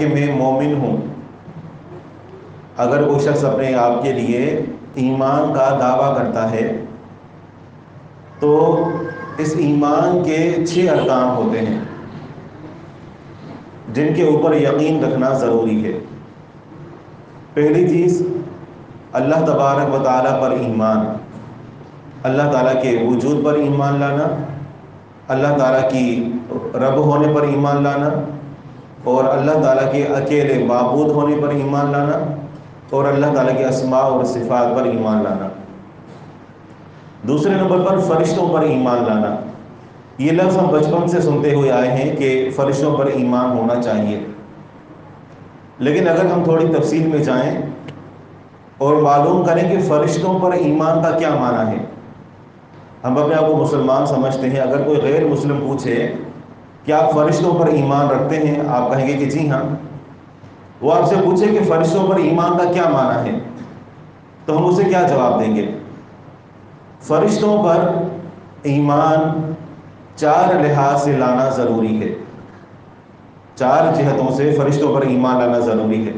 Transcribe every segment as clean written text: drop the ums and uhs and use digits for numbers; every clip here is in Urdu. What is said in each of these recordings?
کہ میں مومن ہوں. اگر کوئی شخص اپنے آپ کے لیے ایمان کا دعویٰ کرتا ہے تو اس ایمان کے 6 ارکان ہوتے ہیں جن کے اوپر یقین رکھنا ضروری ہے. پہلی چیز اللہ تبارک و تعالیٰ پر ایمان، اللہ تعالیٰ کے وجود پر ایمان لانا، اللہ تعالیٰ کی رب ہونے پر ایمان لانا، اور اللہ تعالیٰ کے اکیلے معبود ہونے پر ایمان لانا، اور اللہ تعالیٰ کے اسماء اور صفات پر ایمان لانا. دوسرے نمبر پر فرشتوں پر ایمان لانا. یہ لفظ ہم بچپن سے سنتے ہوئے آئے ہیں کہ فرشتوں پر ایمان ہونا چاہیے، لیکن اگر ہم تھوڑی تفصیل میں جائیں اور معلوم کریں کہ فرشتوں پر ایمان کا کیا معنی ہے. ہم اپنے آپ کو مسلمان سمجھتے ہیں، اگر کوئی غیر مسلم پوچھے کہ آپ فرشتوں پر ایمان رکھتے ہیں، آپ کہیں گے کہ جی ہاں. وہ آپ سے پوچھے کہ فرشتوں پر ایمان کا کیا معنی ہے، تو ہم اسے کیا جواب دیں گے؟ فرشتوں پر ایمان 4 لحاظ سے لانا ضروری ہے. 4 جہتوں سے فرشتوں پر ایمان لانا ضروری ہے.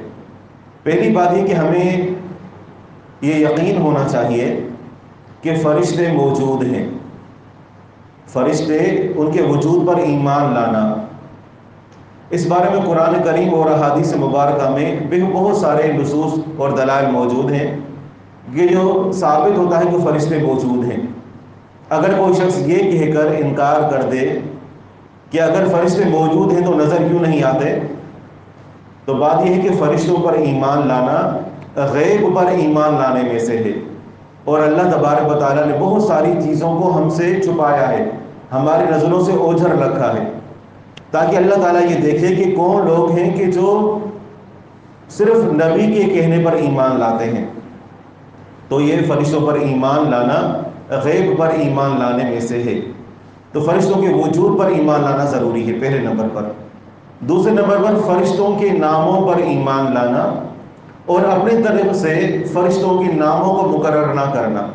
پہلی بات یہ کہ ہمیں یہ یقین ہونا چاہیے کہ فرشتے موجود ہیں. فرشتے، ان کے وجود پر ایمان لانا، اس بارے میں قرآن کریم اور احادیث مبارکہ میں بہت سارے نصوص اور دلائل موجود ہیں کہ جو ثابت ہوتا ہے کہ فرشتے موجود ہیں. اگر کوئی شخص یہ کہہ کر انکار کر دے کہ اگر فرشتے موجود ہیں تو نظر کیوں نہیں آتے، تو بات یہ ہے کہ فرشتوں پر ایمان لانا غیب پر ایمان لانے میں سے ہے. اور اللہ تبارک و تعالیٰ نے بہت ساری چیزوں کو ہم سے چھپایا ہے، ہماری نظروں سے اوجھل رکھا ہے، تاکہ اللہ تعالیٰ یہ دیکھے کہ کون لوگ ہیں کہ جو صرف نبی کے کہنے پر ایمان لاتے ہیں. تو یہ فرشتوں پر ایمان لانا غیب پر ایمان لانے میں سے ہے. تو فرشتوں کے وجود پر ایمان لانا ضروری ہے پہلے نمبر پر. دوسرے نمبر پر فرشتوں کے ناموں پر ایمان لانا اور اپنے طرف سے فرشتوں کے ناموں کو مقرر نہ کرنا.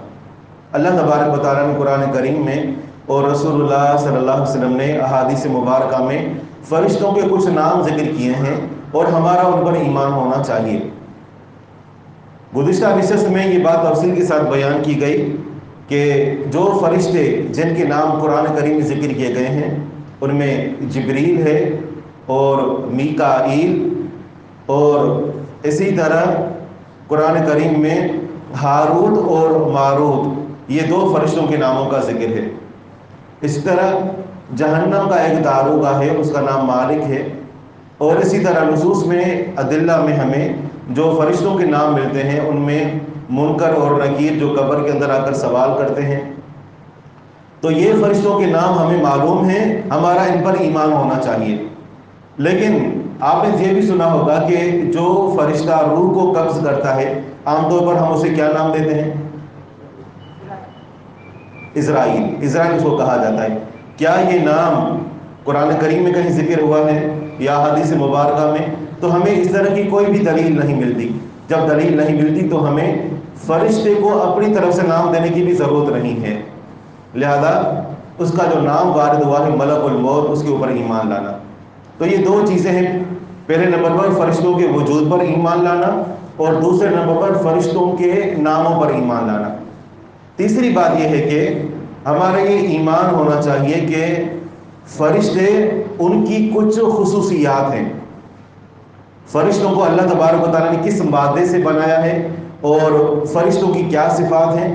اللہ تبارک و تعالیٰ نے قرآن کریم میں اور رسول اللہ صلی اللہ علیہ وسلم نے احادیث مبارکہ میں فرشتوں کے کچھ نام ذکر کیے ہیں اور ہمارا ان پر ایمان ہونا چاہیے. گزشتہ نشست میں یہ بات تفصیل کے ساتھ بیان کی گئی کہ جو فرشتے جن کے نام قرآن کریم میں ذکر کیے گئے ہیں ان میں جبریل ہے اور میکائیل، اور اسی طرح قرآن کریم میں ہاروت اور ماروت، یہ 2 فرشتوں کے ناموں کا ذکر ہے. اسی طرح جہنم کا ایک داروغہ ہے، اس کا نام مالک ہے. اور اسی طرح نصوص میں ادلہ میں ہمیں جو فرشتوں کے نام ملتے ہیں ان میں منکر اور نکیر جو قبر کے اندر آ کر سوال کرتے ہیں. تو یہ فرشتوں کے نام ہمیں معلوم ہیں، ہمارا ان پر ایمان ہونا چاہیے. لیکن آپ نے یہ بھی سنا ہوگا کہ جو فرشتہ روح کو قبض کرتا ہے عام طور پر ہم اسے کیا نام دیتے ہیں؟ اسرائیل. اسرائیل اس کو کہا جاتا ہے. کیا یہ نام قرآن کریم میں کہیں ذکر ہوا ہے یا حدیث مبارکہ میں؟ تو ہمیں اس طرح کی کوئی بھی دلیل نہیں ملتی. جب دلیل نہیں ملتی تو ہمیں فرشتے کو اپنی طرف سے نام دینے کی بھی ضرورت نہیں ہے. لہذا اس کا جو نام وارد ہوا ہے ملک الموت، اس کے اوپر ایمان لانا. تو یہ 2 چیزیں ہیں. پہلے نمبر پر فرشتوں کے وجود پر ایمان لانا اور دوسرے نمبر پر فرشتوں کے ناموں پر ایمان لانا. تیسری بات یہ ہے کہ ہمارا یہ ایمان ہونا چاہیے کہ فرشتے، ان کی کچھ خصوصیات ہیں. فرشتوں کو اللہ تبارک و تعالیٰ نے کس مادے سے بنایا ہے اور فرشتوں کی کیا صفات ہیں،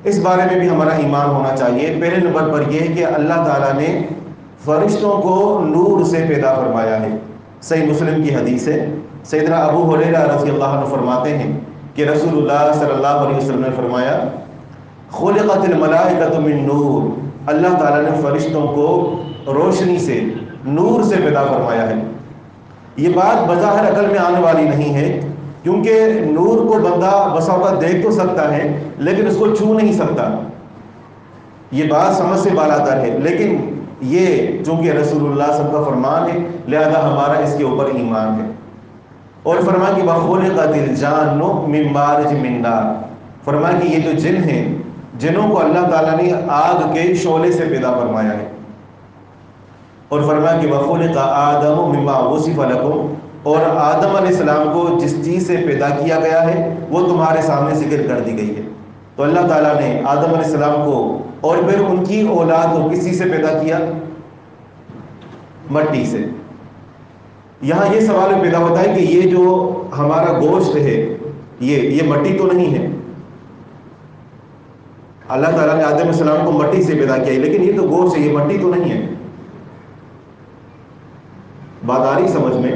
اس بارے میں بھی ہمارا ایمان ہونا چاہیے. پہلے نمبر پر یہ ہے کہ اللہ تعالیٰ نے فرشتوں کو نور سے پیدا فرمایا ہے. صحیح مسلم کی حدیث ہے، سیدنا ابو ہریرہ رضی اللہ عنہ فرماتے ہیں کہ رسول اللہ صلی اللہ علیہ وسلم نے فرمایا خلقت الملائکۃ من نور، اللہ تعالیٰ نے فرشتوں کو روشنی سے، نور سے پیدا فرمایا ہے. یہ بات بظاہر عقل میں آنے والی نہیں ہے، کیونکہ نور کو بندہ بسا اوقات دیکھ تو سکتا ہے لیکن اس کو چھو نہیں سکتا. یہ بات سمجھ سے بالا تر ہے، لیکن یہ چونکہ رسول اللہ صلی اللہ علیہ وسلم کا فرمان ہے لہذا ہمارا اس کے اوپر ایمان ہے. اور فرمایا کہ وَخُلِقَتِ الْجَانُّ مِن مَارِجٍ مِن نَارٍ، فرمایا کہ یہ جو جن ہیں، جنوں کو اللہ تعالیٰ نے آگ کے شعلے سے پیدا فرمایا ہے. اور فرمایا کہ وَخُلِقَ آدَمُ مِمَّا وُصِفَ لَكُمْ، اور آدم علیہ السلام کو جس چیز سے پیدا کیا گیا ہے وہ تمہارے سامنے ذکر کر دی گئی ہے۔ تو اللہ تعالیٰ نے آدم علیہ السلام کو اور پھر ان کی اولاد کو کس چیز سے پیدا کیا؟ مٹی سے۔ یہاں یہ سوال پیدا ہوتا ہے کہ یہ جو ہمارا گوشت ہے یہ مٹی تو نہیں ہے؟ اللہ تعالیٰ نے آدم علیہ السلام کو مٹی سے پیدا کیا ہے، لیکن یہ تو گوشت ہے، یہ مٹی تو نہیں ہے۔ بات آ رہی سمجھ میں؟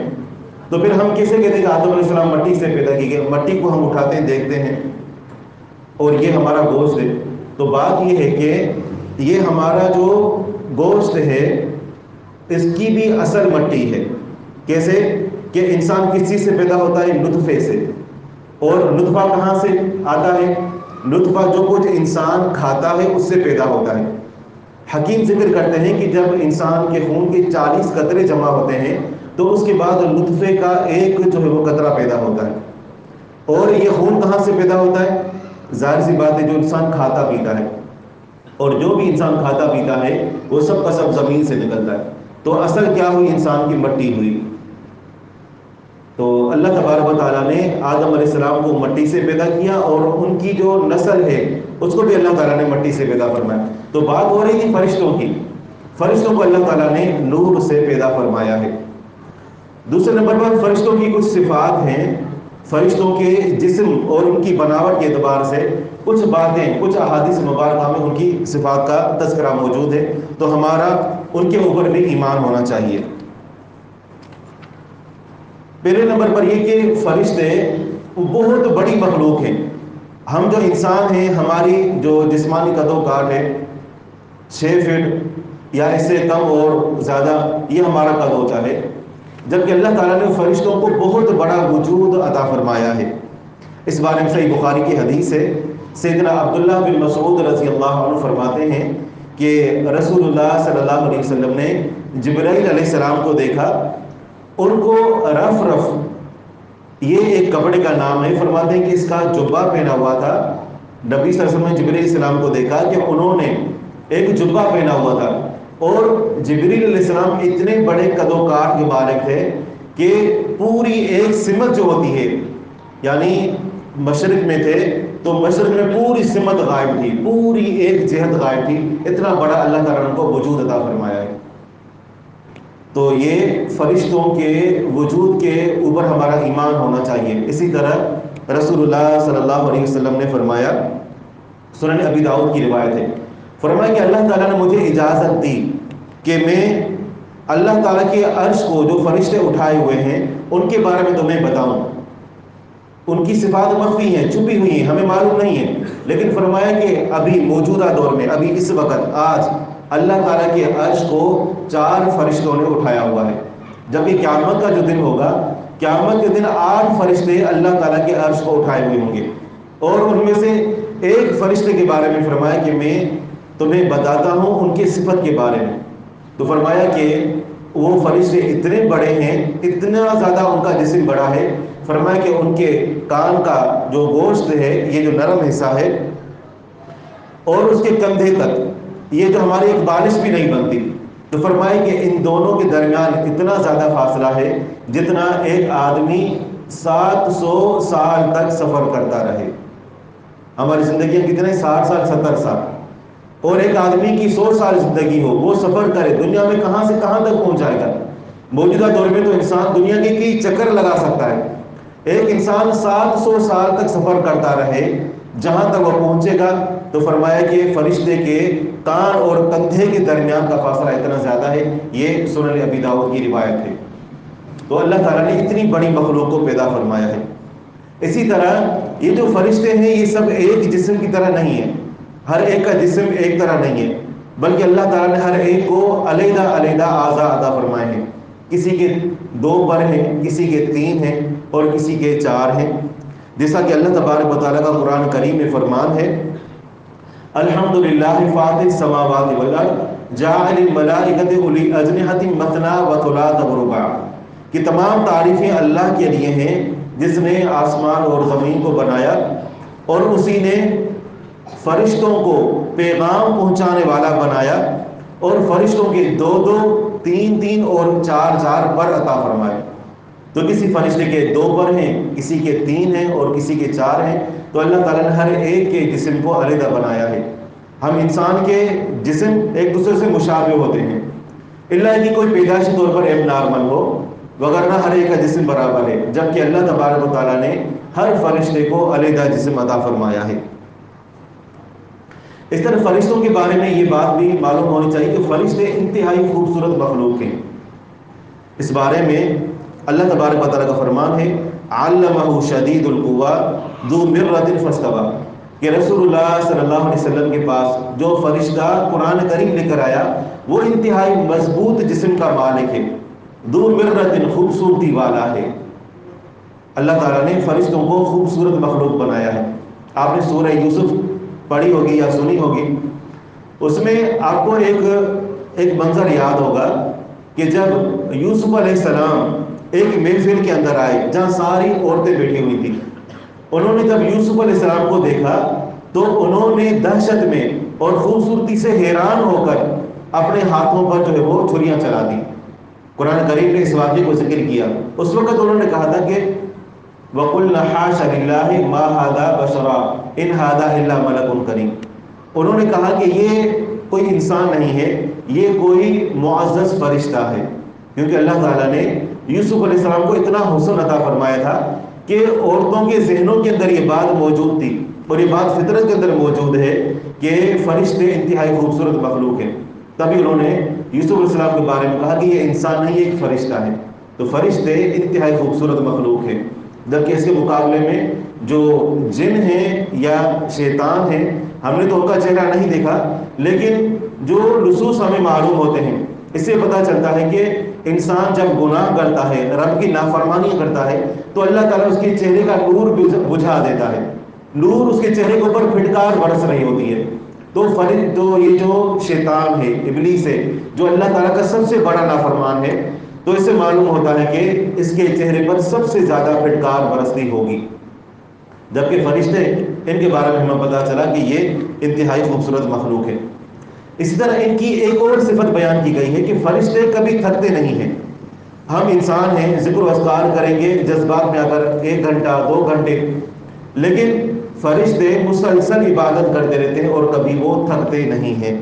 تو پھر ہم کیسے کہتے ہیں کہ آدم علیہ السلام مٹی سے پیدا کی گئے؟ مٹی کو ہم اٹھاتے ہیں، دیکھتے ہیں اور یہ ہمارا گوشت ہے۔ تو بات یہ ہے کہ یہ ہمارا جو گوشت ہے اس کی بھی اصل مٹی ہے۔ کیسے کہ انسان کس چیز سے پیدا ہوتا ہے؟ نطفے سے۔ اور نطفہ کہاں سے آتا ہے؟ نطفہ جو کچھ انسان کھاتا ہے اس سے پیدا ہوتا ہے۔ حکیم ذکر کرتے ہیں کہ جب انسان کے خون کے 40 قطرے جمع ہوتے ہیں تو اس کے بعد نطفے کا ایک جو ہے وہ قطرہ پیدا ہوتا ہے۔ اور یہ خون کہاں سے پیدا ہوتا ہے؟ ظاہر سی بات ہے جو انسان کھاتا پیتا ہے، اور جو بھی انسان کھاتا پیتا ہے وہ سب کا سب زمین سے نکلتا ہے۔ تو اصل کیا ہوئی؟ انسان کی مٹی ہوئی۔ تو اللہ تبارک و تعالیٰ نے آدم علیہ السلام کو مٹی سے پیدا کیا اور ان کی جو نسل ہے اس کو بھی اللہ تعالیٰ نے مٹی سے پیدا فرمایا۔ تو بات ہو رہی تھی فرشتوں کی، فرشتوں کو اللہ تعالیٰ نے نور سے پیدا فرمایا ہے۔ دوسرے نمبر پر فرشتوں کی کچھ صفات ہیں، فرشتوں کے جسم اور ان کی بناوٹ کے اعتبار سے کچھ باتیں، کچھ احادیث مبارکہ میں ان کی صفات کا تذکرہ موجود ہے، تو ہمارا ان کے اوپر بھی ایمان ہونا چاہیے۔ پہلے نمبر پر یہ کہ فرشتے بہت بڑی مخلوق ہیں۔ ہم جو انسان ہیں، ہماری جو جسمانی قد و کاٹ ہے 6 فٹ یا اس سے کم اور زیادہ، یہ ہمارا قد ہوتا ہے، جبکہ اللہ تعالیٰ نے فرشتوں کو بہت بڑا وجود عطا فرمایا ہے۔ اس بارے میں صحیح بخاری کی حدیث ہے، سیدنا عبداللہ بن مسعود رضی اللہ عنہ فرماتے ہیں کہ رسول اللہ صلی اللہ علیہ وسلم نے جبرائیل علیہ السلام کو دیکھا، ان کو رف رف یہ ایک کپڑے کا نام ہے، فرماتے ہیں کہ اس کا جبہ پہنا ہوا تھا۔ نبی صلی اللہ علیہ وسلم نے جبرائیل علیہ السلام کو دیکھا کہ انہوں نے ایک جبہ پہنا ہوا تھا، اور جبرائیل علیہ السلام اتنے بڑے قد و کاٹ کے مالک تھے کہ پوری ایک سمت جو ہوتی ہے، یعنی مشرق میں تھے تو مشرق میں پوری سمت غائب تھی، پوری ایک جہت غائب تھی، اتنا بڑا اللہ تعالیٰ نے کو وجود عطا فرمایا ہے۔ تو یہ فرشتوں کے وجود کے اوپر ہمارا ایمان ہونا چاہیے۔ اسی طرح رسول اللہ صلی اللہ علیہ وسلم نے فرمایا، سنن ابی داؤد کی روایت ہے، فرمایا کہ اللہ تعالیٰ نے مجھے اجازت دی کہ میں اللہ تعالیٰ کے عرش کو جو فرشتے اٹھائے ہوئے ہیں ان کے بارے میں تمہیں بتاؤں۔ ان کی صفات مخفی ہیں، چھپی ہوئی ہیں، ہمیں معلوم نہیں ہے، لیکن فرمایا کہ ابھی موجودہ دور میں، ابھی اس وقت آج اللہ تعالیٰ کے عرش کو 4 فرشتوں نے اٹھایا ہوا ہے۔ جب یہ قیامت کا جو دن ہوگا، قیامت کے دن 8 فرشتے اللہ تعالیٰ کے عرش کو اٹھائے ہوئے ہوں گے، اور ان میں سے ایک فرشتے کے بارے میں فرمایا کہ میں تمہیں بتاتا ہوں ان کی صفت کے بارے میں۔ تو فرمایا کہ وہ فرشتے اتنے بڑے ہیں، اتنا زیادہ ان کا جسم بڑا ہے، فرمایا کہ ان کے کان کا جو گوشت ہے، یہ جو نرم حصہ ہے، اور اس کے کندھے تک یہ جو ہماری ایک بالش بھی نہیں بنتی۔ تو فرمایا کہ ان دونوں کے درمیان اتنا زیادہ فاصلہ ہے جتنا ایک آدمی 700 سال تک سفر کرتا رہے۔ ہماری زندگیاں کتنے؟ 60 سال 70 سال، اور ایک آدمی کی 100 سال زندگی ہو، وہ سفر کرے دنیا میں کہاں سے کہاں تک پہنچ جائے گا۔ موجودہ دور میں تو انسان دنیا کے کئی چکر لگا سکتا ہے، ایک انسان 700 سال تک سفر کرتا رہے جہاں تک وہ پہنچے گا۔ تو فرمایا کہ فرشتے کے کان اور کندھے کے درمیان کا فاصلہ اتنا زیادہ ہے۔ یہ سنن ابی داؤد کی روایت ہے۔ تو اللہ تعالیٰ نے اتنی بڑی مخلوق کو پیدا فرمایا ہے۔ اسی طرح یہ جو فرشتے ہیں یہ سب ایک جسم کی طرح نہیں ہے، ہر ایک کا جسم ایک طرح نہیں ہے، بلکہ اللہ تعالیٰ نے ہر ایک کو علیحدہ علیحدہ اعضاء عطا فرمائے ہیں۔ کسی کے 2 پر ہیں، کسی کے 3 ہیں، اور کسی کے 4 ہیں، جیسا کہ اللہ تبارک و تعالیٰ کا قرآن کریم میں فرمان ہے، الحمدللہ فاطر السماوات والارض جاعل الملائکۃ اولی اجنحۃ مثنی وثلاث ورباع، کہ تمام تعریفیں اللہ کے لیے ہیں جس نے آسمان اور زمین کو بنایا، اور اسی نے فرشتوں کو پیغام پہنچانے والا بنایا، اور فرشتوں کے 2 2 3 3 اور 4 4 پر عطا فرمائے۔ تو کسی فرشتے کے 2 پر ہیں، کسی کے 3 ہیں اور کسی کے 4 ہیں. تو اللہ تعالیٰ نے ہر ایک کے جسم کو علیحدہ بنایا ہے. ہم انسان کے جسم ایک دوسرے سے مشابہ ہوتے ہیں، اللہ کہ کوئی پیدائشی طور پر ایب نارمل ہو، وگرنہ ہر ایک کا جسم برابر ہے، جبکہ اللہ تبارک و تعالیٰ نے ہر فرشتے کو علیحدہ جسم عطا فرمایا ہے. اس طرح فرشتوں کے بارے میں یہ بات بھی معلوم ہونی چاہیے کہ فرشتے انتہائی خوبصورت مخلوق ہیں. اس بارے میں اللہ تبارک و تعالیٰ کا فرمان ہے علمہ شدید القویٰ ذو مرۃ فاستویٰ، کہ رسول اللہ صلی اللہ علیہ وسلم کے پاس جو فرشتہ قرآن کریم لے کر آیا وہ انتہائی مضبوط جسم کا مالک ہے، ذو مرۃ خوبصورتی والا ہے. اللہ تعالیٰ نے فرشتوں کو خوبصورت مخلوق بنایا ہے. آپ نے سورہ یوسف پڑھی ہوگی یا سنی ہوگی، اس میں آپ کو ایک منظر یاد ہوگا کہ جب یوسف علیہ السلام ایک محفل کے اندر آئے جہاں ساری عورتیں بیٹھی ہوئی تھیں، انہوں نے جب یوسف علیہ السلام کو دیکھا تو انہوں نے دہشت میں اور خوبصورتی سے حیران ہو کر اپنے ہاتھوں پر جو ہے وہ چھریاں چلا دی. قرآن کریم نے اس واقعے کو ذکر کیا. اس وقت انہوں نے کہا تھا کہ وَقُلْنَا حَاشَ لِلَّهِ مَا هَذَا بَشَرًا إِنْ هَذَا إِلَّا مَلَكٌ كَرِيمٌ. انہوں نے کہا کہ یہ کوئی انسان نہیں ہے، یہ کوئی معزز فرشتہ ہے، کیونکہ اللہ تعالیٰ نے یوسف علیہ السلام کو اتنا حسن عطا فرمایا تھا کہ عورتوں کے ذہنوں کے اندر یہ بات موجود تھی اور یہ بات فطرت کے اندر موجود ہے کہ فرشتے انتہائی خوبصورت مخلوق ہیں. تبھی انہوں نے یوسف علیہ السلام کے بارے میں کہا کہ یہ انسان نہیں، یہ ایک فرشتہ ہے. تو فرشتے انتہائی خوبصورت مخلوق ہیں، جبکہ اس کے مقابلے میں جو جن ہیں یا شیطان ہیں، ہم نے تو ان کا چہرہ نہیں دیکھا، لیکن جو لصوص ہمیں معلوم ہوتے ہیں اس سے پتہ چلتا ہے کہ انسان جب گناہ کرتا ہے، رب کی نافرمانی کرتا ہے، تو اللہ تعالیٰ اس کے چہرے کا نور بجھا دیتا ہے. نور اس کے چہرے کے اوپر پھٹکار برس رہی ہوتی ہے. تو یہ جو شیطان ہے، ابلیس ہے، جو اللہ تعالیٰ کا سب سے بڑا نافرمان ہے، تو اس سے معلوم ہوتا ہے کہ اس کے چہرے پر سب سے زیادہ پھٹکار برستی ہوگی. جبکہ فرشتے، ان کے بارے میں ہمیں پتہ چلا کہ یہ انتہائی خوبصورت مخلوق ہے. اسی طرح ان کی ایک اور صفت بیان کی گئی ہے کہ فرشتے کبھی تھکتے نہیں ہیں. ہم انسان ہیں، ذکر و اذکار کریں گے جذبات میں اگر 1 گھنٹہ 2 گھنٹے، لیکن فرشتے مسلسل عبادت کرتے رہتے ہیں اور کبھی وہ تھکتے نہیں ہیں.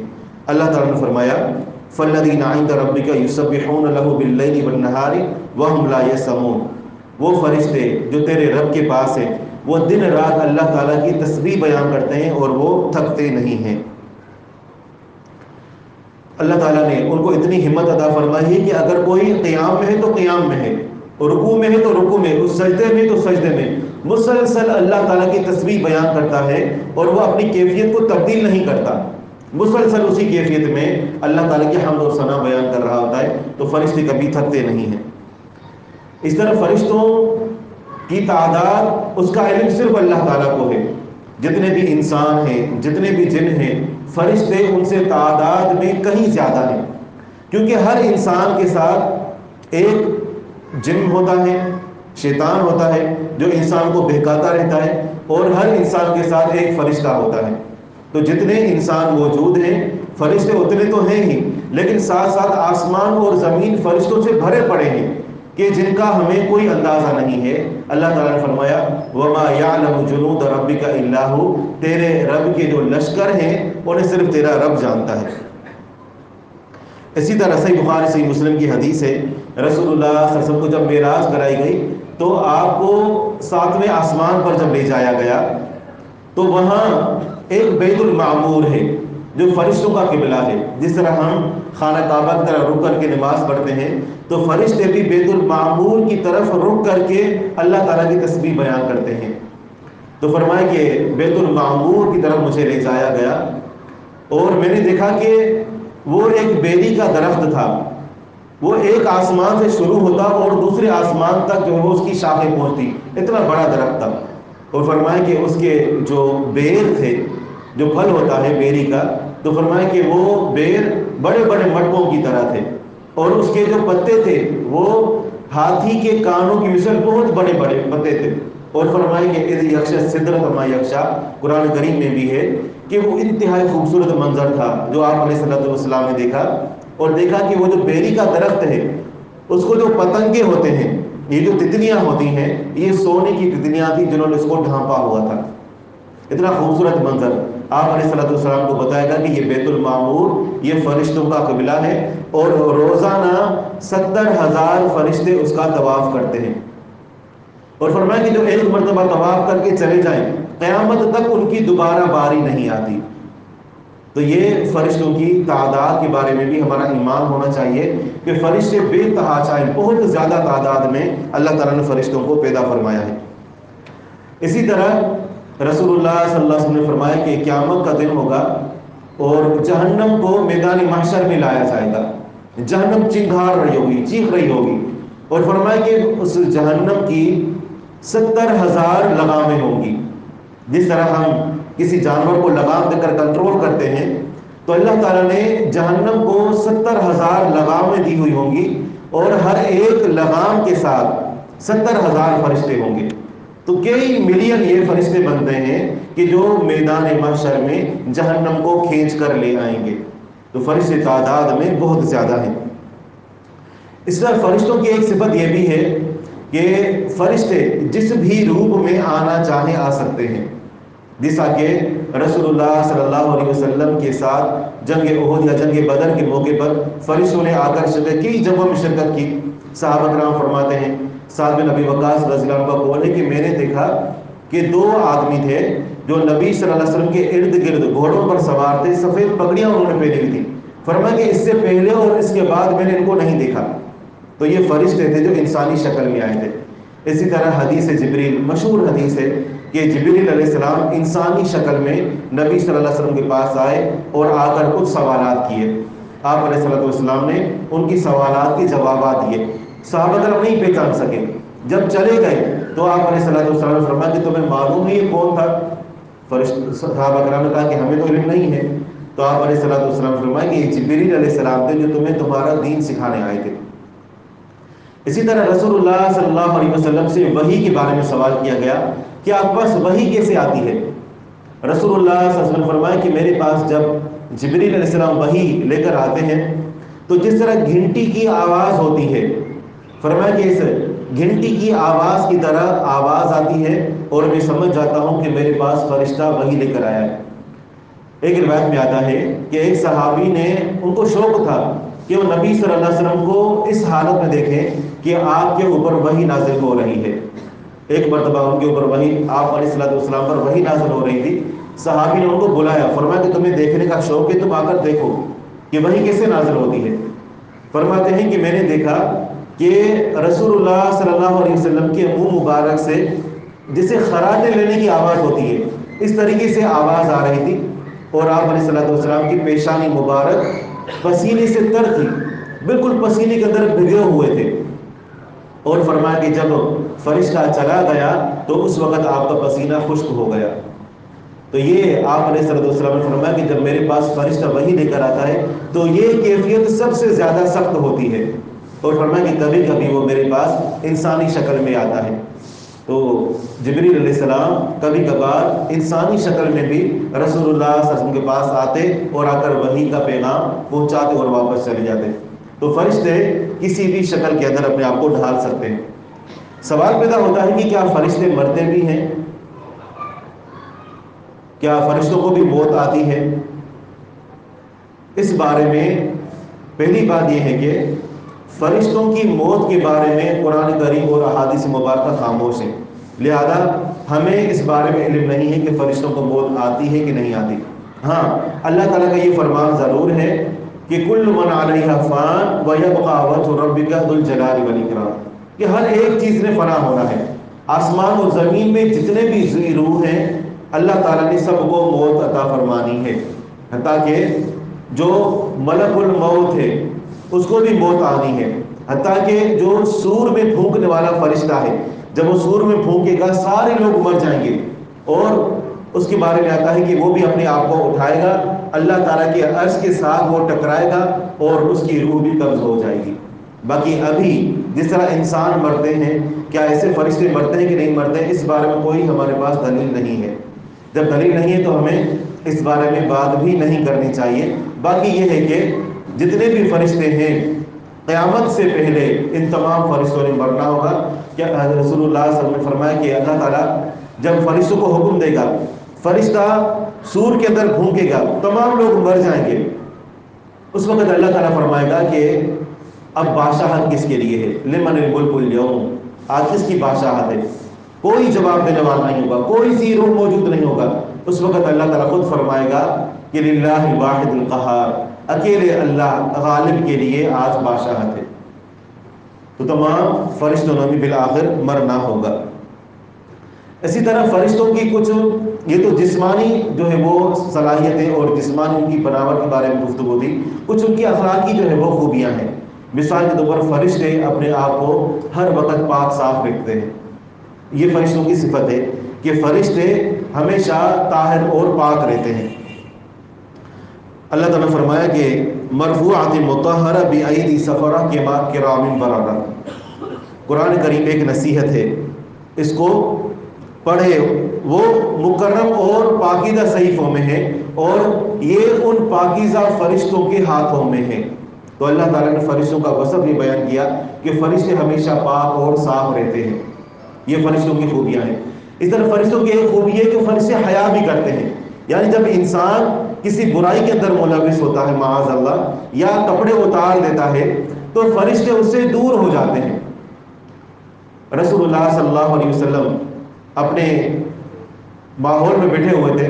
اللہ تعالیٰ نے فرمایا فَالَّذِينَ عِندَ رَبِّكَ يُسَبِّحُونَ لَهُ بِاللَّيْلِ وَالنَّهَارِ وَهُمْ لَا يَسْأَمُونَ. وہ فرشتے جو تیرے رب کے پاس ہیں وہ دن رات اللہ تعالیٰ کی تسبیح بیان کرتے ہیں اور وہ تھکتے نہیں ہیں. اللہ تعالیٰ نے ان کو اتنی ہمت عطا فرمائی ہے کہ اگر کوئی قیام میں ہے تو قیام میں ہے، رکوع میں ہے تو رکوع میں، اس سجدے میں تو سجدے میں مسلسل اللہ تعالیٰ کی تسبیح بیان کرتا ہے اور وہ اپنی کیفیت کو تبدیل نہیں کرتا، مسلسل اسی کیفیت میں اللہ تعالیٰ کی حمد و ثنا بیان کر رہا ہوتا ہے. تو فرشتے کبھی تھکتے نہیں ہیں. اس طرح فرشتوں کی تعداد، اس کا علم صرف اللہ تعالیٰ کو ہے. جتنے بھی انسان ہیں، جتنے بھی جن ہیں، فرشتے ان سے تعداد میں کہیں زیادہ ہیں، کیونکہ ہر انسان کے ساتھ ایک جن ہوتا ہے، شیطان ہوتا ہے جو انسان کو بہکاتا رہتا ہے، اور ہر انسان کے ساتھ ایک فرشتہ ہوتا ہے. تو جتنے انسان موجود ہیں فرشتے اتنے تو ہیں ہی، لیکن ساتھ ساتھ آسمان اور زمین فرشتوں سے بھرے پڑے ہیں کہ جن کا ہمیں کوئی اندازہ نہیں ہے. اللہ تعالیٰ نے فرمایا وَمَا يَعْلَمُ جُنُودَ رَبِّكَ إِلَّا هُوَ، تیرے رب کے جو لشکر ہیں انہیں صرف تیرا رب جانتا ہے. اسی طرح صحیح بخاری صحیح مسلم کی حدیث ہے، رسول اللہ صلی اللہ علیہ وسلم کو جب معراج کرائی گئی تو آپ کو 7ویں آسمان پر جب لے جایا گیا تو وہاں ایک بیت المعمور ہے جو فرشتوں کا قبلہ ہے. جس طرح ہم خانہ کعبہ کی طرح رک کر کے نماز پڑھتے ہیں تو فرشتے بھی بیت المعمور کی طرف رک کر کے اللہ تعالیٰ کی تسبیح بیان کرتے ہیں. تو فرمایا کہ بیت المعمور کی طرف مجھے لے جایا گیا اور میں نے دیکھا کہ وہ ایک بیری کا درخت تھا، وہ ایک آسمان سے شروع ہوتا اور دوسرے آسمان تک جو ہے وہ اس کی شاخیں پہنچتی، اتنا بڑا درخت تھا. اور فرمایا کہ اس کے جو بیر تھے، جو پھل ہوتا ہے بیری کا، تو فرمایا کہ وہ بیر بڑے بڑے مٹکوں کی طرح تھے اور اس کے جو پتے تھے وہ ہاتھی کے کانوں کی مثل بہت بڑے بڑے پتے تھے. اور فرمایا کہ اذ یغشی سدرۃ ما یغشی، قرآن کریم میں بھی ہے کہ وہ انتہائی خوبصورت منظر تھا جو آپ علیہ الصلوۃ والسلام نے دیکھا، اور دیکھا کہ وہ جو بیری کا درخت ہے اس کو جو پتنگے ہوتے ہیں یہ جو تتلیاں ہوتی ہیں یہ سونے کی تتلیاں تھیں جنہوں نے اس کو ڈھانپا ہوا تھا. اتنا خوبصورت منظر. آپ علیہ السلام کو بتائے گا کہ یہ بیت المعمور یہ فرشتوں کا قبلہ ہے اور روزانہ 70,000 فرشتے اس کا طواف کرتے ہیں. اور فرمایا کہ جو ایک مرتبہ طواف کر کے چلے جائیں قیامت تک ان کی دوبارہ باری نہیں آتی. تو یہ فرشتوں کی تعداد کے بارے میں بھی ہمارا ایمان ہونا چاہیے کہ فرشتے بے تحاشا ہیں، بہت زیادہ تعداد میں اللہ تعالیٰ نے فرشتوں کو پیدا فرمایا ہے. اسی طرح رسول اللہ صلی اللہ علیہ وسلم نے فرمایا کہ قیامت کا دن ہوگا اور جہنم کو میدان محشر میں لایا جائے گا. جہنم چنگھاڑ رہی ہوگی، چیخ رہی ہوگی، اور فرمایا کہ اس جہنم کی 70,000 لگامیں ہوں گی. جس طرح ہم کسی جانور کو لگام دے کر کنٹرول کرتے ہیں تو اللہ تعالیٰ نے جہنم کو 70,000 لگامیں دی ہوئی ہوں گی اور ہر ایک لگام کے ساتھ 70,000 فرشتے ہوں گے. تو کئی ملین یہ فرشتے بنتے ہیں کہ جو میدان محشر میں جہنم کو کھینچ کر لے آئیں گے. تو فرشتے تعداد میں بہت زیادہ ہیں. اس طرح فرشتوں کی ایک صفت یہ بھی ہے کہ فرشتے جس بھی روپ میں آنا چاہیں آ سکتے ہیں. جیسا کہ رسول اللہ صلی اللہ علیہ وسلم کے ساتھ جنگ احد یا جنگ بدر کے موقع پر فرشتوں نے آ کر کئی جگہوں میں شرکت کی. صحابہ کرام فرماتے ہیں سعد بن ابی وقاص رضی اللہ عنہ کو کہ میں نے دیکھا کہ 2 آدمی تھے جو نبی صلی اللہ علیہ وسلم کے ارد گرد گھوڑوں پر سوار تھے، سفید پگڑیاں انہوں نے پہنی ہوئی تھی. فرمایا کہ اس سے پہلے اور اس کے بعد میں نے ان کو نہیں دیکھا. تو یہ فرشتے تھے جو انسانی شکل میں آئے تھے. اسی طرح حدیث جبریل، مشہور حدیث ہے کہ جبریل علیہ السلام انسانی شکل میں نبی صلی اللہ علیہ وسلم کے پاس آئے اور آ کر کچھ سوالات کیے. آپ علیہ السلام نے ان کی سوالات کے جوابات دیے. صحابہ کرام نہیں پہچان سکے. جب چلے گئے تو آپ علیہ السلام نے فرمایا کہ تمہیں معلوم ہے یہ کون تھا؟ صحابہ کرام نے کہا کہ ہمیں تو علم نہیں ہے. تو آپ علیہ السلام نے فرمایا کہ یہ جبریل علیہ السلام تھے جو تمہیں تمہارا دین سکھانے آئے تھے. اسی طرح رسول اللہ صلی اللہ علیہ وسلم سے وحی کے بارے میں سوال کیا گیا کہ آپ پاس وحی کیسے آتی ہے؟ رسول اللہ صلی اللہ علیہ وسلم فرمایا کہ میرے پاس جب جبریل علیہ السلام وحی لے کر آتے ہیں تو جس طرح گھنٹی کی آواز ہوتی ہے، فرمایا کہ اس گھنٹی کی آواز کی طرح آواز آتی ہے اور میں سمجھ جاتا ہوں کہ میرے پاس فرشتہ وحی لے کر آیا ہے. ایک روایت میں آتا ہے کہ ایک صحابی نے، ان کو شوق تھا کہ وہ نبی صلی اللہ علیہ وسلم کو اس حالت میں دیکھیں کہ آپ کے اوپر وحی نازل ہو رہی ہے. ایک مرتبہ ان کے اوپر وحی، آپ علیہ السلام پر وحی نازل ہو رہی تھی. صحابی نے ان کو بلایا، فرمایا کہ تمہیں دیکھنے کا شوق ہے، تم آ کر دیکھو کہ وحی کیسے نازل ہوتی ہے. فرماتے ہیں کہ میں نے دیکھا کہ رسول اللہ صلی اللہ علیہ وسلم کے منہ مبارک سے جسے خراٹے لینے کی آواز ہوتی ہے اس طریقے سے آواز آ رہی تھی اور آپ علیہ السلام کی پیشانی مبارک پسینے سے تر تھی، بالکل پسینے کے اندر بھگے ہوئے تھے. اور فرمایا کہ جب فرشتہ چلا گیا تو اس وقت آپ کا پسینہ خشک ہو گیا. تو یہ آپ علیہ السلام نے فرمایا کہ جب میرے پاس فرشتہ وحی لے کر آتا ہے تو یہ کیفیت سب سے زیادہ سخت ہوتی ہے. اور فرمایا کہ کبھی کبھی وہ میرے پاس انسانی شکل میں آتا ہے. تو جبریل علیہ السلام کبھی کبھار انسانی شکل میں بھی رسول اللہ صلی اللہ علیہ وسلم کے پاس آتے اور آ کر وحی کا پیغام پہنچاتے اور واپس چلے جاتے. تو فرشتے کسی بھی شکل کے اندر اپنے آپ کو ڈھال سکتے ہیں. سوال پیدا ہوتا ہے کہ کیا فرشتے مرتے بھی ہیں؟ کیا فرشتوں کو بھی موت آتی ہے؟ اس بارے میں پہلی بات یہ ہے کہ فرشتوں کی موت کے بارے میں قرآن کریم اور احادیث مبارکہ خاموش ہے. لہذا ہمیں اس بارے میں علم نہیں ہے کہ فرشتوں کو موت آتی ہے کہ نہیں آتی. ہاں، اللہ تعالیٰ کا یہ فرمان ضرور ہے کہ کل من علیہا فان ویبقی وجہ ربک ذو الجلال والاکرام، کہ ہر ایک چیز نے فنا ہونا ہے. آسمان اور زمین میں جتنے بھی ذی روح ہیں اللہ تعالیٰ نے سب کو موت عطا فرمانی ہے. حتیٰ کہ جو ملک الموت ہے اس کو بھی موت آنی ہے. حتیٰ کہ جو سور میں پھونکنے والا فرشتہ ہے جب وہ سور میں پھونکے گا سارے لوگ مر جائیں گے اور اس کے بارے میں آتا ہے کہ وہ بھی اپنے آپ کو اٹھائے گا، اللہ تعالیٰ کے عرش کے ساتھ وہ ٹکرائے گا اور اس کی روح بھی قبض ہو جائے گی. باقی ابھی جس طرح انسان مرتے ہیں کیا ایسے فرشتے مرتے ہیں کہ نہیں مرتے ہیں، اس بارے میں کوئی ہمارے پاس دلیل نہیں ہے. جب دلیل نہیں ہے تو ہمیں اس بارے میں بات بھی نہیں کرنی چاہیے. باقی یہ ہے کہ جتنے بھی فرشتے ہیں قیامت سے پہلے ان تمام فرشتوں نے مرنا ہوگا۔ کیا رسول اللہ صلی اللہ علیہ وسلم نے فرمایا کہ اللہ تعالیٰ جب فرشتوں کو حکم دے گا، فرشتہ سور کے اندر بھونکے گا، تمام لوگ مر جائیں گے، اس وقت اللہ تعالیٰ فرمائے گا کہ اب بادشاہت کس کے لیے ہے؟ لمن الملک اليوم، آج کس کی بادشاہت ہے؟ کوئی جواب دینے والا نہیں ہوگا، کوئی سی روح موجود نہیں ہوگا۔ اس وقت اللہ تعالیٰ خود فرمائے گا کہ للہ الواحد القہار، اکیلے اللہ غالب کے لیے آج بادشاہت ہے۔ تو تمام فرشتوں نے بھی بالآخر مرنا ہوگا۔ اسی طرح فرشتوں کی کچھ یہ تو جسمانی جو ہے وہ صلاحیتیں اور جسمانی ان کی بناوٹ کے بارے میں گفتگو تھی، کچھ ان کی اخلاقی جو ہے وہ خوبیاں ہیں۔ مثال کے طور پر فرشتے اپنے آپ کو ہر وقت پاک صاف رکھتے ہیں، یہ فرشتوں کی صفت ہے کہ فرشتے ہمیشہ طاہر اور پاک رہتے ہیں۔ اللہ تعالیٰ نے فرمایا کہ مرفوعات مطہرہ بأیدی سفرہ کرام بررہ۔ قرآن کریم ایک نصیحت ہے، اس کو پڑھے، وہ مکرم اور پاکیزہ صحیفوں میں ہے اور یہ ان پاکیزہ فرشتوں کے ہاتھوں میں ہے۔ تو اللہ تعالیٰ نے فرشتوں کا وصف یہ بیان کیا کہ فرشتے ہمیشہ پاک اور صاف رہتے ہیں، یہ فرشتوں کی خوبیاں ہیں۔ اس طرح فرشتوں کی ایک خوبی ہے کہ فرشتے حیا بھی کرتے ہیں، یعنی جب انسان کسی برائی کے اندر ملوث ہوتا ہے معاذ اللہ، یا کپڑے اتار دیتا ہے تو فرشتے اس سے دور ہو جاتے ہیں۔ رسول اللہ صلی اللہ علیہ وسلم اپنے ماحول میں بیٹھے ہوئے تھے،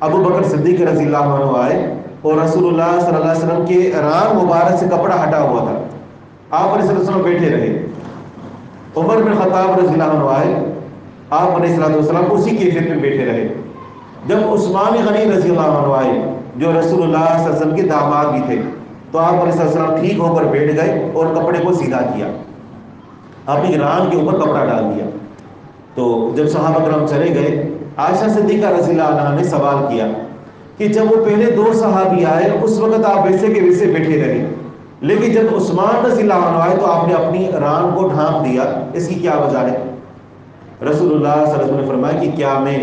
ابو بکر صدیق رضی اللہ عنہ آئے اور رسول اللہ صلی اللہ علیہ وسلم کے ران مبارک سے کپڑا ہٹا ہوا تھا، آپ علیہ السلام بیٹھے رہے۔ عمر بن خطاب رضی اللہ عنہ آئے، آپ علیہ السلام اسی کیفیت میں بیٹھے رہے۔ جب عثمان غنی رضی اللہ عنہ آئے جو رسول اللہ صلی اللہ علیہ وسلم کے داماد بھی تھے، تو آپ علیہ السلام ٹھیک ہو کر بیٹھ گئے اور کپڑے کو سیدھا کیا، اپنی ران کے اوپر کپڑا ڈال دیا۔ تو جب صحابہ کرام چلے گئے، عائشہ صدیقہ رضی اللہ عنہا نے سوال کیا کہ جب وہ پہلے دو صحابی آئے اس وقت آپ ویسے کے ویسے بیٹھے رہے، لیکن جب عثمان رضی اللہ عنہ آئے تو آپ نے اپنی ران کو ڈھانپ دیا، اس کی کیا وجہ ہے؟ رسول اللہ صلی اللہ علیہ وسلم نے فرمایا کہ کیا میں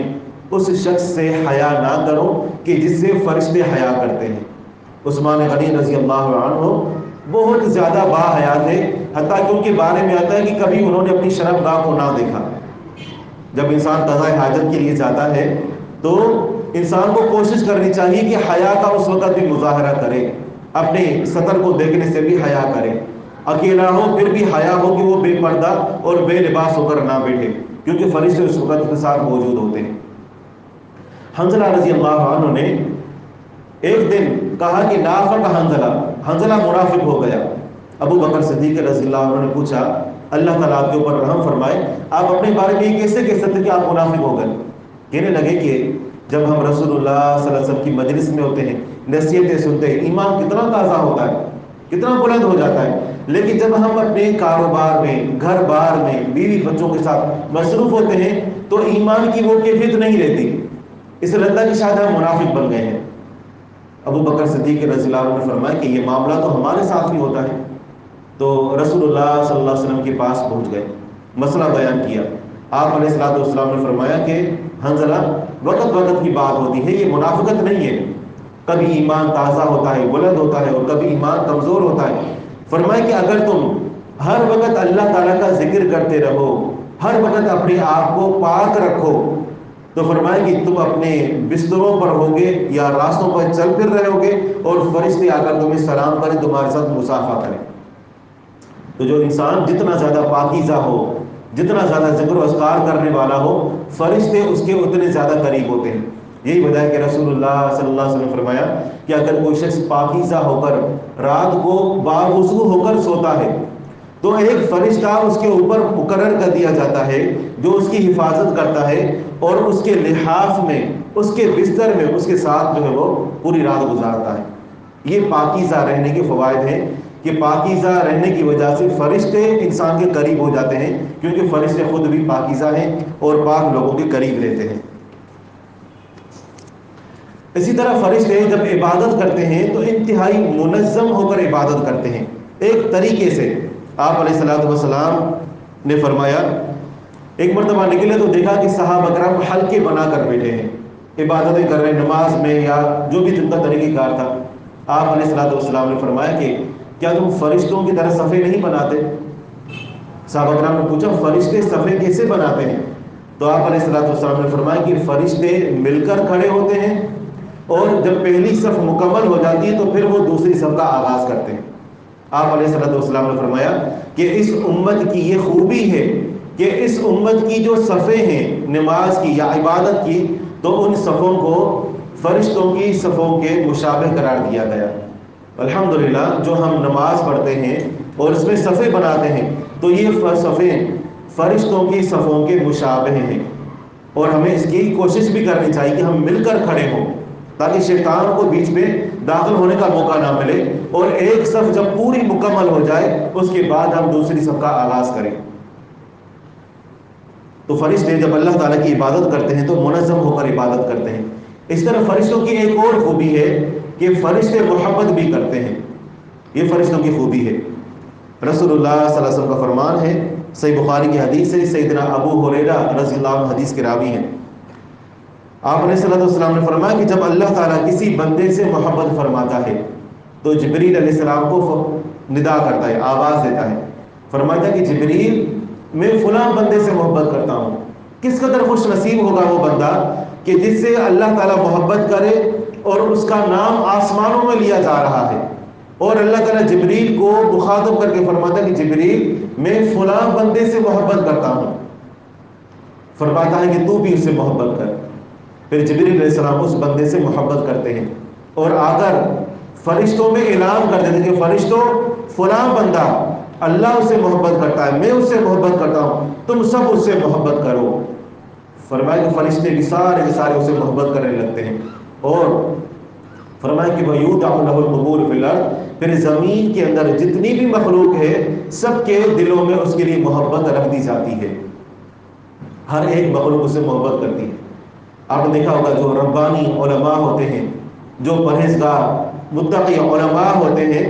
اس شخص سے حیا نہ کروں کہ جس سے فرشتے حیا کرتے ہیں؟ عثمان غنی رضی اللہ عنہ بہت زیادہ با حیا تھے، حتیٰ کہ ان کے بارے میں آتا ہے کہ کبھی انہوں نے اپنی شرمگاہ کو نہ دیکھا۔ جب انسان قضاء حاجت کے لیے جاتا ہے تو انسان کو کوشش کرنی چاہیے کہ حیا کا اس وقت بھی مظاہرہ کرے، اپنے سطر کو دیکھنے سے بھی حیا کرے، اکیلا ہو پھر بھی حیا ہو کہ وہ بے پردہ اور بے لباس ہو کر نہ بیٹھے، کیونکہ فرشتے اس وقت کے ساتھ موجود ہوتے ہیں۔ حنظلہ رضی اللہ عنہ نے ایک دن کہا کہ نافق حنظلہ منافق ہو گیا۔ ابو بکر صدیق رضی اللہ عنہ نے پوچھا اللہ تعالیٰ آپ کے اوپر رحم فرمائے، آپ اپنے بارے میں یہ کیسے کہہ سکتے کہ آپ منافق ہو گئے؟ کہنے لگے کہ جب ہم رسول اللہ صلی اللہ علیہ وسلم کی مجلس میں ہوتے ہیں، نصیحتیں سنتے ہیں، ایمان کتنا تازہ ہوتا ہے، کتنا بلند ہو جاتا ہے، لیکن جب ہم اپنے کاروبار میں، گھر بار میں، بیوی بچوں کے ساتھ مصروف ہوتے ہیں تو ایمان کی وہ کیفیت نہیں رہتی، اس لیے لگتا ہے کہ شاید ہم منافق بن گئے ہیں۔ ابو بکر صدیق رضی اللہ عنہ نے فرمایا کہ یہ معاملہ تو ہمارے ساتھ بھی ہوتا ہے۔ تو رسول اللہ صلی اللہ علیہ وسلم کے پاس پہنچ گئے، مسئلہ بیان کیا۔ آپ علیہ السلام نے فرمایا کہ حنظلہ وقت وقت کی بات ہوتی ہے، یہ منافقت نہیں ہے، کبھی ایمان تازہ ہوتا ہے، بلند ہوتا ہے، اور کبھی ایمان کمزور ہوتا ہے۔ فرمایا کہ اگر تم ہر وقت اللہ تعالیٰ کا ذکر کرتے رہو، ہر وقت اپنے آپ کو پاک رکھو، تو فرمایا کہ تم اپنے بستروں پر ہوگے یا راستوں پر چل پھر رہے ہوگے اور فرشتے آ کر تمہیں سلام کریں، تمہارے ساتھ مصافحہ کریں۔ تو جو انسان جتنا زیادہ پاکیزہ ہو، جتنا زیادہ ذکر و اذکار کرنے والا ہو، فرشتے اس کے اتنے زیادہ قریب ہوتے ہیں۔ یہی وجہ ہے کہ رسول اللہ صلی اللہ علیہ وسلم نے فرمایا کہ اگر کوئی شخص پاکیزہ ہو کر رات کو باوضو ہو کر سوتا ہے تو ایک فرشتہ اس کے اوپر مقرر کر دیا جاتا ہے جو اس کی حفاظت کرتا ہے اور اس کے لحاف میں، اس کے بستر میں اس کے ساتھ جو ہے وہ پوری رات گزارتا ہے۔ یہ پاکیزہ رہنے کے فوائد ہیں کہ پاکیزہ رہنے کی وجہ سے فرشتے انسان کے قریب ہو جاتے ہیں، کیونکہ فرشتے خود بھی پاکیزہ ہیں اور پاک لوگوں کے قریب رہتے ہیں۔ اسی طرح فرشتے جب عبادت کرتے ہیں تو انتہائی منظم ہو کر عبادت کرتے ہیں، ایک طریقے سے۔ آپ علیہ السلام نے فرمایا ایک مرتبہ نکلے تو دیکھا کہ صحابہ کرام حلقے بنا کر بیٹھے ہیں، عبادتیں کر رہے ہیں، نماز میں یا جو بھی جن کا طریقہ کار تھا۔ آپ علیہ السلام نے فرمایا کہ کیا تم فرشتوں کی طرح صفے نہیں بناتے؟ صحابہ کرام نے پوچھا فرشتے صفے کیسے بناتے ہیں؟ تو آپ علیہ الصلوۃ والسلام نے فرمایا کہ فرشتے مل کر کھڑے ہوتے ہیں اور جب پہلی صف مکمل ہو جاتی ہے تو پھر وہ دوسری صف کا آغاز کرتے ہیں۔ آپ علیہ الصلوۃ والسلام نے فرمایا کہ اس امت کی یہ خوبی ہے کہ اس امت کی جو صفیں ہیں نماز کی یا عبادت کی، تو ان صفوں کو فرشتوں کی صفوں کے مشابہ قرار دیا گیا۔ الحمدللہ جو ہم نماز پڑھتے ہیں اور اس میں صفیں بناتے ہیں تو یہ صفیں فرشتوں کی صفوں کے مشابہ ہیں، اور ہمیں اس کی کوشش بھی کرنی چاہیے کہ ہم مل کر کھڑے ہوں تاکہ شیطان کو بیچ میں داخل ہونے کا موقع نہ ملے، اور ایک صف جب پوری مکمل ہو جائے اس کے بعد ہم دوسری صف کا آغاز کریں۔ تو فرشتے جب اللہ تعالیٰ کی عبادت کرتے ہیں تو منظم ہو کر عبادت کرتے ہیں۔ اس طرح فرشتوں کی ایک اور خوبی ہے کہ فرشتے محبت بھی کرتے ہیں، یہ فرشتوں کی خوبی ہے۔ رسول اللہ صلی اللہ علیہ وسلم کا فرمان ہے، صحیح بخاری کی حدیث ہے، سیدنا ابو ہریرہ رضی اللہ عنہ حدیث کے راوی ہیں۔ آپ علیہ السلام نے فرمایا کہ جب اللہ تعالیٰ کسی بندے سے محبت فرماتا ہے تو جبریل علیہ السلام کو ندا کرتا ہے، آواز دیتا ہے، فرماتا ہے کہ جبریل میں فلاں بندے سے محبت کرتا ہوں۔ کس قدر خوش نصیب ہوگا وہ بندہ کہ جس سے اللہ تعالیٰ محبت کرے اور اس کا نام آسمانوں میں لیا جا رہا ہے، اور اللہ تعالیٰ جبریل کو مخاطب کر کے فرماتا ہے کہ جبریل میں فلاں بندے سے محبت کرتا ہوں، فرماتا ہے کہ تو بھی اس سے محبت کر۔ پھر جبریل علیہ السلام اس بندے سے محبت کرتے ہیں اور آ کر فرشتوں میں اعلان کر دیتے ہیں کہ فرشتوں فلاں بندہ اللہ اس سے محبت کرتا ہے، میں اس سے محبت کرتا ہوں، تم سب اس سے محبت کرو۔ فرمایا کہ فرشتے بھی سارے کے سارے اس سے محبت کرنے لگتے ہیں، اور فرمایا کہ وَيُودَعُ لَهُ الْقُبُورُ فِي الْأَرْضِ، پھر زمین کے اندر جتنی بھی مخلوق ہے سب کے دلوں میں اس کے لیے محبت رکھ دی جاتی ہے، ہر ایک مخلوق اس سے محبت کرتی ہے۔ آپ نے دیکھا ہوگا جو ربانی علماء ہوتے ہیں، جو پرہیزگار متقی علماء ہوتے ہیں،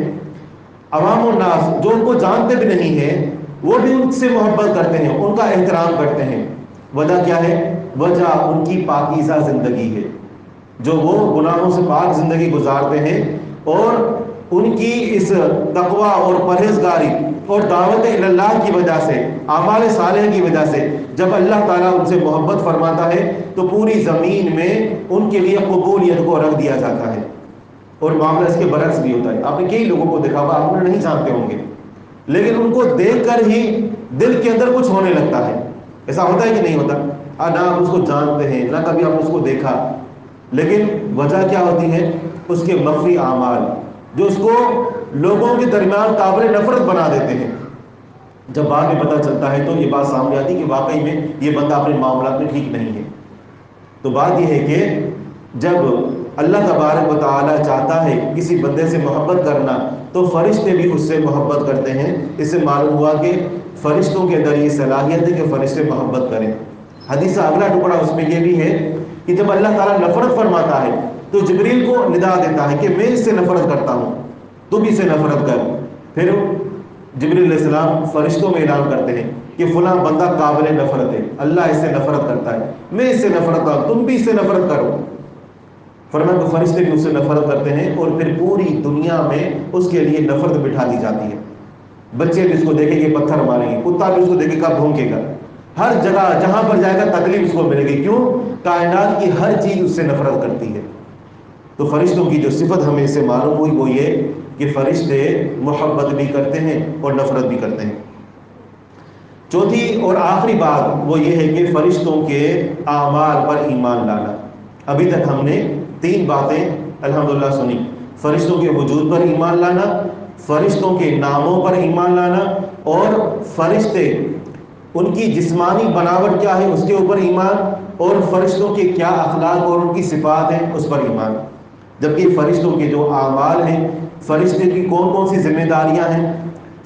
عوام الناس جو ان کو جانتے بھی نہیں ہیں وہ بھی ان سے محبت کرتے ہیں، ان کا احترام کرتے ہیں۔ وجہ کیا ہے؟ وجہ ان کی پاکیزہ زندگی ہے، جو وہ گناہوں سے پاک زندگی گزارتے ہیں، اور ان کی اس تقوی اور پرہیزگاری اور دعوت اللہ کی وجہ سے، اعمال صالح کی وجہ سے جب اللہ تعالیٰ ان سے محبت فرماتا ہے تو پوری زمین میں ان کے لیے قبولیت کو رکھ دیا جاتا ہے۔ اور معاملہ اس کے برعکس بھی ہوتا ہے۔ آپ نے کئی لوگوں کو دیکھا ہوگا، آپ انہیں نہیں جانتے ہوں گے، لیکن ان کو دیکھ کر ہی دل کے اندر کچھ ہونے لگتا ہے۔ ایسا ہوتا ہے کہ نہیں ہوتا؟ نہ آپ اس کو جانتے ہیں نہ کبھی آپ اس کو دیکھا، لیکن وجہ کیا ہوتی ہے؟ اس کے مخفی اعمال جو اس کو لوگوں کے درمیان قابل نفرت بنا دیتے ہیں۔ جب بعد میں پتہ چلتا ہے تو یہ بات سامنے آتی کہ واقعی میں یہ بندہ اپنے معاملات میں ٹھیک نہیں ہے۔ تو بات یہ ہے کہ جب اللہ تبارک و تعالیٰ چاہتا ہے کسی بندے سے محبت کرنا تو فرشتے بھی اس سے محبت کرتے ہیں۔ اس سے معلوم ہوا کہ فرشتوں کے اندر یہ صلاحیت ہے کہ فرشتے محبت کریں۔ حدیث کا اگلا ٹکڑا اس میں یہ بھی ہے کہ جب اللہ تعالیٰ نفرت فرماتا ہے تو جبریل کو ندا دیتا ہے کہ میں اس سے نفرت کرتا ہوں، تو بھی اس سے نفرت کر۔ پھر جبریل علیہ السلام فرشتوں میں اعلان کرتے ہیں کہ فلاں بندہ قابل نفرت ہے، اللہ اس سے نفرت کرتا ہے، میں اس سے نفرت کرتا ہوں، تم بھی اس سے نفرت کرو۔ فرمایا کہ فرشتے بھی اس سے نفرت کرتے ہیں، اور پھر پوری دنیا میں اس کے لیے نفرت بٹھا دی جاتی ہے۔ بچے بھی اس کو دیکھیں گے پتھر ماریں گے، کتا بھی اس کو دیکھے گا بھونکے گا، ہر جگہ جہاں پر جائے گا تکلیف اس کو ملے گی۔ کیوں؟ کائنات کی ہر چیز اس سے نفرت کرتی ہے۔ تو فرشتوں کی جو صفت ہمیں اس سے معلوم ہوئی وہ یہ کہ فرشتے محبت بھی کرتے ہیں اور نفرت بھی کرتے ہیں۔ چوتھی اور آخری بات وہ یہ ہے کہ فرشتوں کے اعمال پر ایمان لانا۔ ابھی تک ہم نے 3 باتیں الحمدللہ سنی: فرشتوں کے وجود پر ایمان لانا، فرشتوں کے ناموں پر ایمان لانا، اور فرشتے ان کی جسمانی بناوٹ کیا ہے اس کے اوپر ایمان، اور فرشتوں کے کیا اخلاق اور ان کی صفات ہیں اس پر ایمان۔ جبکہ فرشتوں کے جو اعمال ہیں، فرشتے کی کون کون سی ذمہ داریاں ہیں،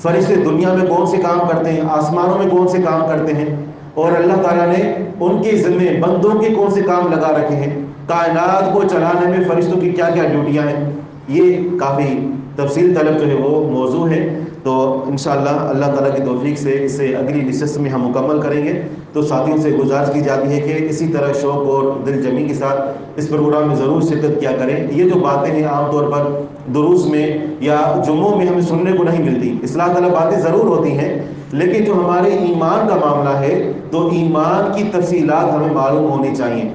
فرشتے دنیا میں کون سے کام کرتے ہیں، آسمانوں میں کون سے کام کرتے ہیں، اور اللہ تعالیٰ نے ان کے ذمے بندوں کے کون سے کام لگا رکھے ہیں، کائنات کو چلانے میں فرشتوں کی کیا کیا ڈیوٹیاں ہیں، یہ کافی تفصیل طلب جو ہے وہ موضوع ہے۔ تو انشاءاللہ اللہ تعالیٰ کی توفیق سے اسے اگلی نشست میں ہم مکمل کریں گے۔ تو ساتھیوں سے گزارش کی جاتی ہے کہ اسی طرح شوق اور دل جمی کے ساتھ اس پروگرام میں ضرور شرکت کیا کریں۔ یہ جو باتیں ہیں عام طور پر دروس میں یا جمعوں میں ہمیں سننے کو نہیں ملتی، اصلاح طلب باتیں ضرور ہوتی ہیں، لیکن جو ہمارے ایمان کا معاملہ ہے تو ایمان کی تفصیلات ہمیں معلوم ہونی چاہیے۔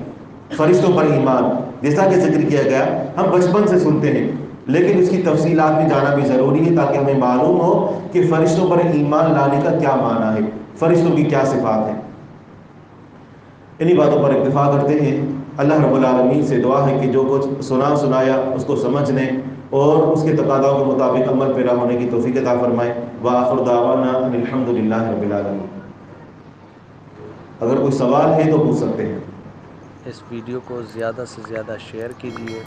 فرشتوں پر ایمان جیسا کہ ذکر کیا گیا ہم بچپن سے سنتے ہیں، لیکن اس کی تفصیلات میں جانا بھی ضروری ہے تاکہ ہمیں معلوم ہو کہ فرشتوں پر ایمان لانے کا کیا معنی ہے، فرشتوں کی کیا صفات ہیں۔ انہی باتوں پر اکتفا کرتے ہیں۔ اللہ رب العالمین سے دعا ہے کہ جو کچھ سنایا اس کو سمجھنے اور اس کے تقاضاؤں کے مطابق عمل پیرا ہونے کی توفیق عطا فرمائے۔ وآخر دعوانا ان الحمد للہ رب العالمین۔ اگر کوئی سوال ہے تو پوچھ سکتے ہیں۔ اس ویڈیو کو زیادہ سے زیادہ شیئر کیجیے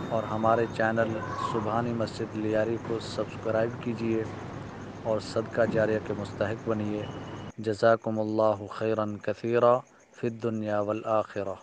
اور ہمارے چینل سبحانی مسجد لیاری کو سبسکرائب کیجیے اور صدقہ جاریہ کے مستحق بنیے۔ جزاکم اللہ خیرا کثیرا فی الدنیا والآخرہ۔